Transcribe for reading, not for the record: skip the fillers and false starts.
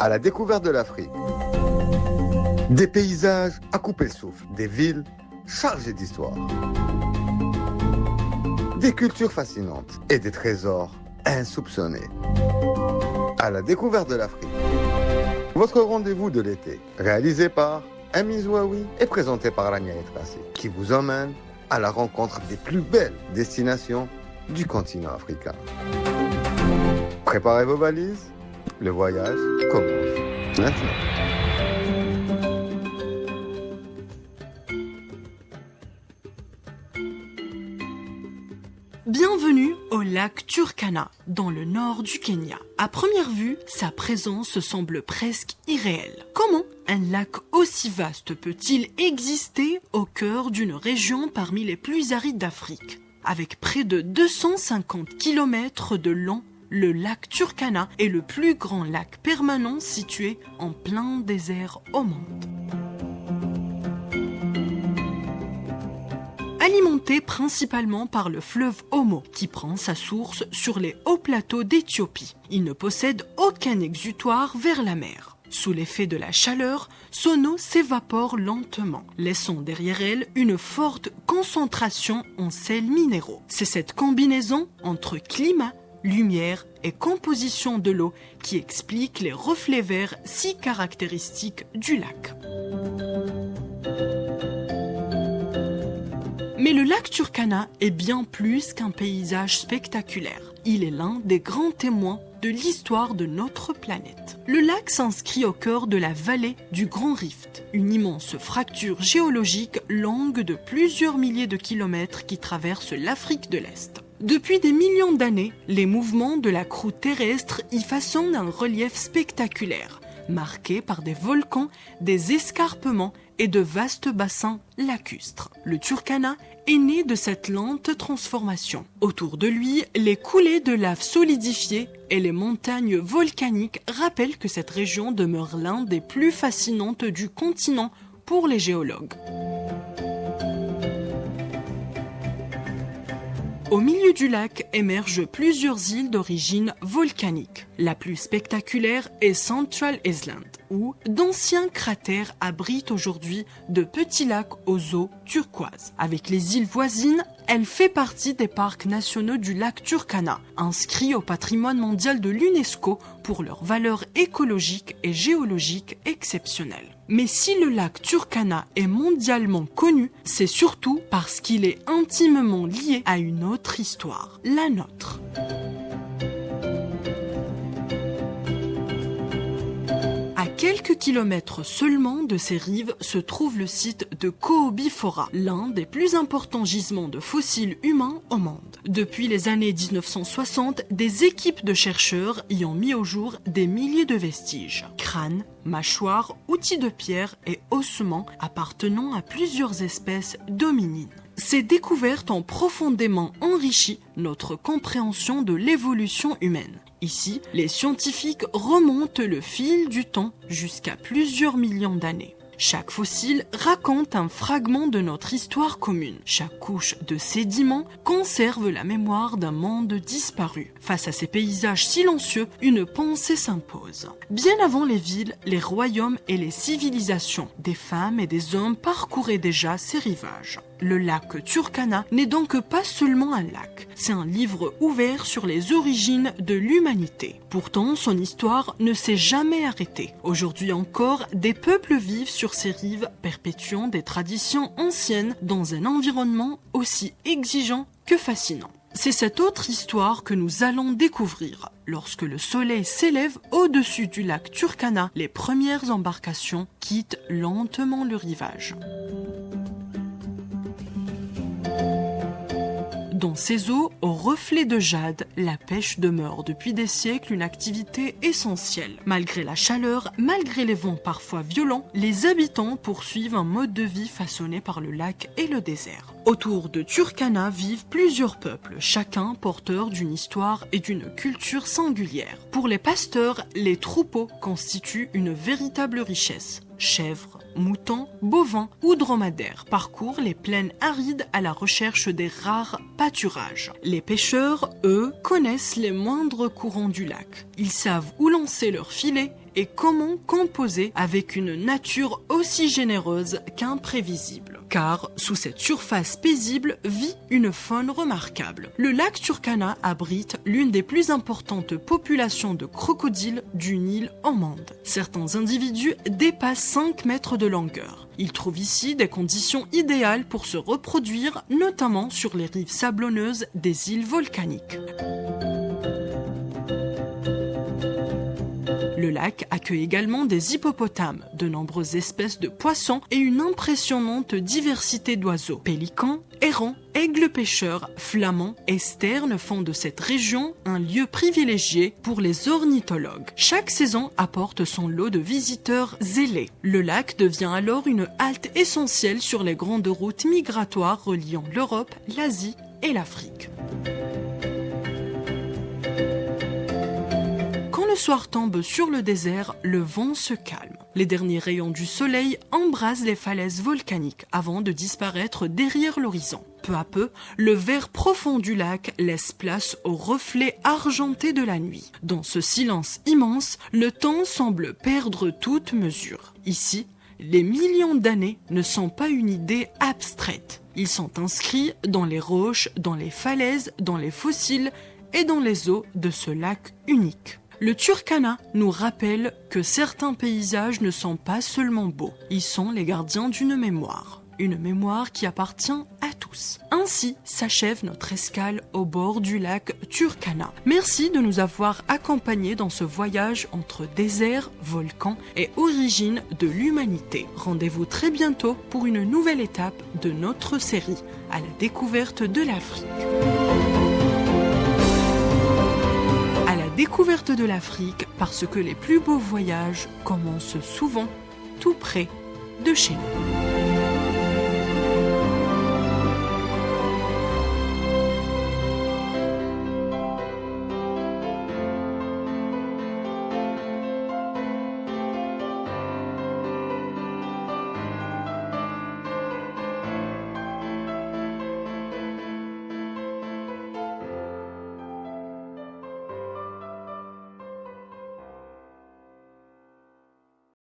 à la découverte de l'Afrique. Des paysages à couper le souffle, des villes chargées d'histoire, des cultures fascinantes et des trésors insoupçonnés. À la découverte de l'Afrique. Votre rendez-vous de l'été, réalisé par Amy Zouaoui et présenté par Rania Etrassi, qui vous emmène à la rencontre des plus belles destinations du continent africain. Préparez vos valises, le voyage commence maintenant. Bienvenue au lac Turkana, dans le nord du Kenya. À première vue, sa présence semble presque irréelle. Comment un lac aussi vaste peut-il exister au cœur d'une région parmi les plus arides d'Afrique ? Avec près de 250 km de long, le lac Turkana est le plus grand lac permanent situé en plein désert au monde. Alimenté principalement par le fleuve Omo, qui prend sa source sur les hauts plateaux d'Éthiopie. Il ne possède aucun exutoire vers la mer. Sous l'effet de la chaleur, son eau s'évapore lentement, laissant derrière elle une forte concentration en sels minéraux. C'est cette combinaison entre climat, lumière et composition de l'eau qui explique les reflets verts si caractéristiques du lac. Mais le lac Turkana est bien plus qu'un paysage spectaculaire. Il est l'un des grands témoins de l'histoire de notre planète. Le lac s'inscrit au cœur de la vallée du Grand Rift, une immense fracture géologique longue de plusieurs milliers de kilomètres qui traverse l'Afrique de l'Est. Depuis des millions d'années, les mouvements de la croûte terrestre y façonnent un relief spectaculaire, marqué par des volcans, des escarpements et de vastes bassins lacustres. Le Turkana est né de cette lente transformation. Autour de lui, les coulées de lave solidifiées et les montagnes volcaniques rappellent que cette région demeure l'un des plus fascinantes du continent pour les géologues. Au milieu du lac émergent plusieurs îles d'origine volcanique. La plus spectaculaire est Central Island, où d'anciens cratères abritent aujourd'hui de petits lacs aux eaux turquoises. Avec les îles voisines, elle fait partie des parcs nationaux du lac Turkana, inscrits au patrimoine mondial de l'UNESCO pour leur valeur écologique et géologique exceptionnelle. Mais si le lac Turkana est mondialement connu, c'est surtout parce qu'il est intimement lié à une autre histoire, la nôtre. À quelques kilomètres seulement de ses rives se trouve le site de Koobi-Fora, l'un des plus importants gisements de fossiles humains au monde. Depuis les années 1960, des équipes de chercheurs y ont mis au jour des milliers de vestiges. Crânes, mâchoires, outils de pierre et ossements appartenant à plusieurs espèces d'hominines. Ces découvertes ont profondément enrichi notre compréhension de l'évolution humaine. Ici, les scientifiques remontent le fil du temps jusqu'à plusieurs millions d'années. Chaque fossile raconte un fragment de notre histoire commune. Chaque couche de sédiments conserve la mémoire d'un monde disparu. Face à ces paysages silencieux, une pensée s'impose. Bien avant les villes, les royaumes et les civilisations, des femmes et des hommes parcouraient déjà ces rivages. Le lac Turkana n'est donc pas seulement un lac, c'est un livre ouvert sur les origines de l'humanité. Pourtant, son histoire ne s'est jamais arrêtée. Aujourd'hui encore, des peuples vivent sur ces rives, perpétuant des traditions anciennes dans un environnement aussi exigeant que fascinant. C'est cette autre histoire que nous allons découvrir. Lorsque le soleil s'élève au-dessus du lac Turkana, les premières embarcations quittent lentement le rivage. Dans ces eaux, aux reflets de jade, la pêche demeure depuis des siècles une activité essentielle. Malgré la chaleur, malgré les vents parfois violents, les habitants poursuivent un mode de vie façonné par le lac et le désert. Autour de Turkana vivent plusieurs peuples, chacun porteur d'une histoire et d'une culture singulière. Pour les pasteurs, les troupeaux constituent une véritable richesse. Chèvres, moutons, bovins ou dromadaires parcourent les plaines arides à la recherche des rares pâturages. Les pêcheurs, eux, connaissent les moindres courants du lac. Ils savent où lancer leurs filets et comment composer avec une nature aussi généreuse qu'imprévisible. Car sous cette surface paisible vit une faune remarquable. Le lac Turkana abrite l'une des plus importantes populations de crocodiles du Nil au monde. Certains individus dépassent 5 mètres de longueur. Ils trouvent ici des conditions idéales pour se reproduire, notamment sur les rives sablonneuses des îles volcaniques. Le lac accueille également des hippopotames, de nombreuses espèces de poissons et une impressionnante diversité d'oiseaux. Pélicans, hérons, aigles pêcheurs, flamands et sternes font de cette région un lieu privilégié pour les ornithologues. Chaque saison apporte son lot de visiteurs zélés. Le lac devient alors une halte essentielle sur les grandes routes migratoires reliant l'Europe, l'Asie et l'Afrique. Le soir tombe sur le désert, le vent se calme. Les derniers rayons du soleil embrasent les falaises volcaniques avant de disparaître derrière l'horizon. Peu à peu, le vert profond du lac laisse place aux reflets argentés de la nuit. Dans ce silence immense, le temps semble perdre toute mesure. Ici, les millions d'années ne sont pas une idée abstraite. Ils sont inscrits dans les roches, dans les falaises, dans les fossiles et dans les eaux de ce lac unique. Le Turkana nous rappelle que certains paysages ne sont pas seulement beaux, ils sont les gardiens d'une mémoire qui appartient à tous. Ainsi s'achève notre escale au bord du lac Turkana. Merci de nous avoir accompagnés dans ce voyage entre désert, volcan et origine de l'humanité. Rendez-vous très bientôt pour une nouvelle étape de notre série à la découverte de l'Afrique. Découverte de l'Afrique parce que les plus beaux voyages commencent souvent tout près de chez nous.